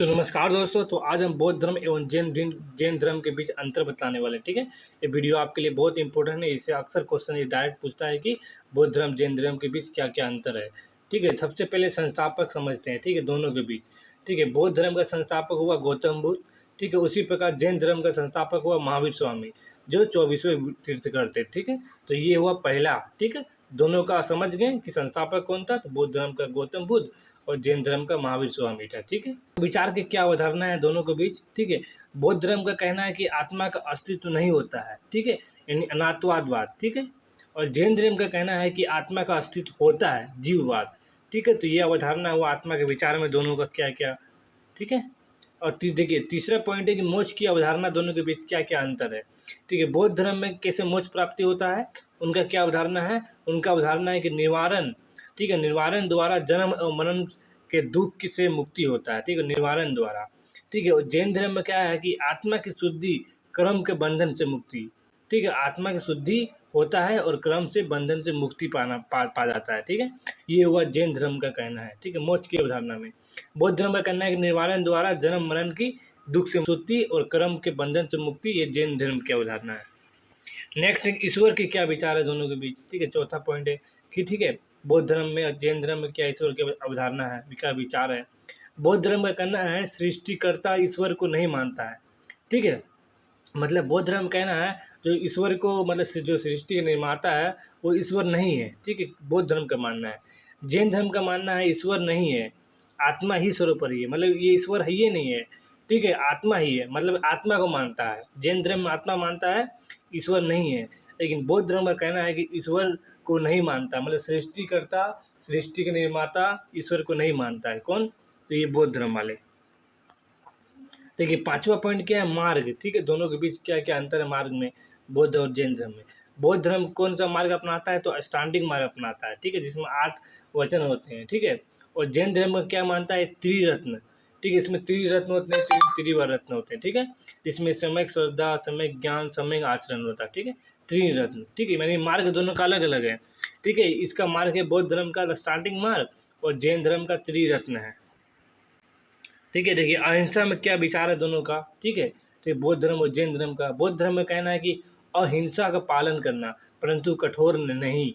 तो नमस्कार दोस्तों। तो आज हम बौद्ध धर्म एवं जैन धर्म के बीच अंतर बताने वाले हैं। ठीक है, ये वीडियो आपके लिए बहुत इंपॉर्टेंट है। इससे अक्सर क्वेश्चन ये डायरेक्ट पूछता है कि बौद्ध धर्म जैन धर्म के बीच क्या क्या अंतर है। ठीक है, सबसे पहले संस्थापक समझते हैं। ठीक है, दोनों के बीच। ठीक है, बौद्ध धर्म का संस्थापक हुआ गौतम बुद्ध। ठीक है, उसी प्रकार जैन धर्म का संस्थापक हुआ महावीर स्वामी, जो 24वें तीर्थंकर थे। ठीक है, तो ये हुआ पहला। ठीक है, दोनों का समझ गए कि संस्थापक कौन था। तो बौद्ध धर्म का गौतम बुद्ध और जैन धर्म का महावीर स्वामी था। ठीक है, विचार की क्या अवधारणा है दोनों के बीच। ठीक है, बौद्ध धर्म का कहना है कि आत्मा का अस्तित्व नहीं होता है। ठीक है, यानी अनात्मवाद। ठीक है, और जैन धर्म का कहना है कि आत्मा का अस्तित्व होता है, जीववाद। ठीक है, तो ये अवधारणा हुआ आत्मा के विचार में दोनों का क्या क्या। ठीक है, और देखिए तीसरा पॉइंट है कि मोक्ष की अवधारणा दोनों के बीच क्या क्या अंतर है। ठीक है, बौद्ध धर्म में कैसे मोक्ष प्राप्ति होता है, उनका क्या अवधारणा है। उनका अवधारणा है कि निवारण। ठीक है, निवारण द्वारा जन्म और मरण के दुख से मुक्ति होता है। ठीक है, निवारण द्वारा। ठीक है, और जैन धर्म में क्या है कि आत्मा की शुद्धि, कर्म के बंधन से मुक्ति। ठीक है, आत्मा की शुद्धि होता है और कर्म से बंधन से मुक्ति पा जाता है। ठीक है, ये हुआ जैन धर्म का कहना है। ठीक है, मोक्ष की अवधारणा में बौद्ध धर्म का कहना है कि निवारण द्वारा जन्म मरण की दुख से मुक्ति और कर्म के बंधन से मुक्ति, ये जैन धर्म की अवधारणा है। नेक्स्ट, ईश्वर की क्या विचार है दोनों के बीच। ठीक है, चौथा पॉइंट है कि ठीक है, बौद्ध धर्म में और जैन धर्म में क्या ईश्वर की अवधारणा है, क्या विचार है। बौद्ध धर्म का कहना है सृष्टिकर्ता ईश्वर को नहीं मानता है। ठीक है, मतलब बौद्ध धर्म कहना है जो ईश्वर को, मतलब जो सृष्टि का निर्माता है वो ईश्वर नहीं है। ठीक है, बौद्ध धर्म का मानना है। जैन धर्म का मानना है ईश्वर नहीं है, आत्मा ही सर्वोपरि है। मतलब ये ईश्वर है ये नहीं है। ठीक है, आत्मा ही है, मतलब आत्मा को मानता है। जैन धर्म में आत्मा मानता है, ईश्वर नहीं है। लेकिन बौद्ध धर्म का कहना है कि ईश्वर को नहीं मानता, मतलब सृष्टिकर्ता, सृष्टि के निर्माता ईश्वर को नहीं मानता है। कौन? तो ये बौद्ध धर्म वाले। देखिए पांचवा पॉइंट क्या है, मार्ग। ठीक है, दोनों के बीच क्या क्या अंतर है मार्ग में, बौद्ध और जैन धर्म में। बौद्ध धर्म कौन सा मार्ग अपनाता है, तो अष्टांगिक मार्ग अपनाता है। ठीक है, जिसमें 8 वचन होते हैं। ठीक है, और जैन धर्म में क्या मानता है, त्रिरत्न। ठीक है, इसमें त्रिरत्न होते हैं, त्रिवर रत्न होते हैं। ठीक है, जिसमें सम्यक श्रद्धा, सम्यक ज्ञान, सम्यक आचरण होता है। ठीक है, त्रिरत्न। ठीक है, यानी मार्ग दोनों का अलग अलग है। ठीक है, इसका मार्ग है बौद्ध धर्म का अष्टांगिक मार्ग और जैन धर्म का त्रिरत्न है। ठीक है, देखिए अहिंसा में क्या विचार है दोनों का। ठीक है, तो बौद्ध धर्म और जैन धर्म का। बौद्ध धर्म में कहना है कि अहिंसा का पालन करना, परंतु कठोर नहीं।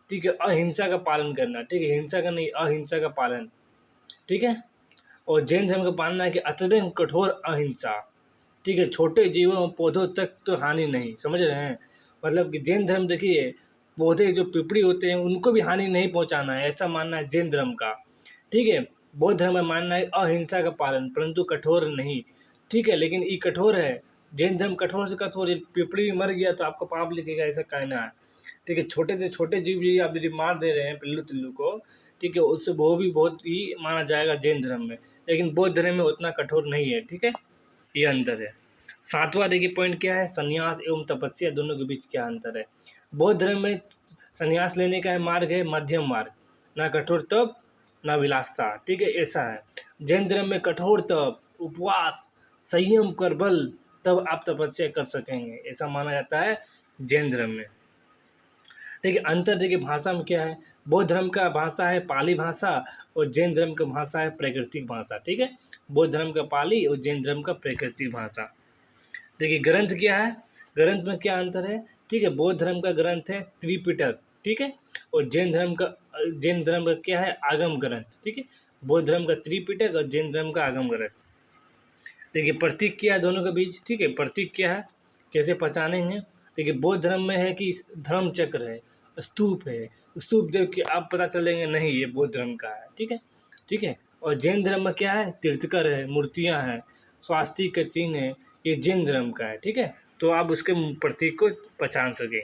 ठीक है, अहिंसा का पालन करना। ठीक है, हिंसा का नहीं, अहिंसा का पालन। ठीक है, और जैन धर्म का मानना है कि अत्यधिक कठोर अहिंसा। ठीक है, छोटे जीवों और पौधों तक तो हानि नहीं। समझ रहे हैं, मतलब कि जैन धर्म देखिए, पौधे जो पिपड़ी होते हैं उनको भी हानि नहीं पहुंचाना है, ऐसा मानना है जैन धर्म का। ठीक है, बौद्ध धर्म में मानना है अहिंसा का पालन, परंतु कठोर नहीं। ठीक है, लेकिन ये कठोर है, जैन धर्म कठोर से कठोर। पिपड़ी मर गया तो आपको पाप लिखेगा, ऐसा कहना है। ठीक है, छोटे से छोटे जीव भी आप यदि मार दे रहे हैं, पिल्लू तिल्लू को, ठीक है, उससे वो भी बहुत ही माना जाएगा जैन धर्म में। लेकिन बौद्ध धर्म में उतना कठोर नहीं है। ठीक है, ये अंतर है। सातवां देखिए पॉइंट क्या है, संन्यास एवं तपस्या दोनों के बीच क्या अंतर है। बौद्ध धर्म में संन्यास लेने का मार्ग है मध्यम मार्ग, ना कठोर तप ना विलासता। ठीक है, ऐसा है। जैन धर्म में कठोर तप, उपवास, संयम कर बल, तब आप तपस्या कर सकेंगे, ऐसा माना जाता है जैन धर्म में। ठीक है, अंतर देखिए भाषा में क्या है। बौद्ध धर्म का भाषा है पाली भाषा और जैन धर्म का भाषा है प्राकृतिक भाषा। ठीक है, बौद्ध धर्म का पाली और जैन धर्म का प्राकृतिक भाषा। देखिए ग्रंथ क्या है, ग्रंथ में क्या अंतर है। ठीक है, बौद्ध धर्म का ग्रंथ है त्रिपिटक। ठीक है, और जैन धर्म का क्या है, आगम ग्रंथ। ठीक है, बौद्ध धर्म का त्रिपिटक और जैन धर्म का आगम ग्रंथ। देखिए प्रतीक क्या है दोनों के बीच। ठीक है, प्रतीक क्या है, कैसे पहचानेंगे। देखिए बौद्ध धर्म में है कि धर्म चक्र है, स्तूप है, स्तूप देख के आप पता चलेंगे नहीं ये बौद्ध धर्म का है। ठीक है, ठीक है, और जैन धर्म में क्या है, तीर्थकर है, मूर्तियां हैं, स्वास्तिक का चिन्ह है, ये जैन धर्म का है। ठीक है, तो आप उसके प्रतीक को पहचान सकेंगे।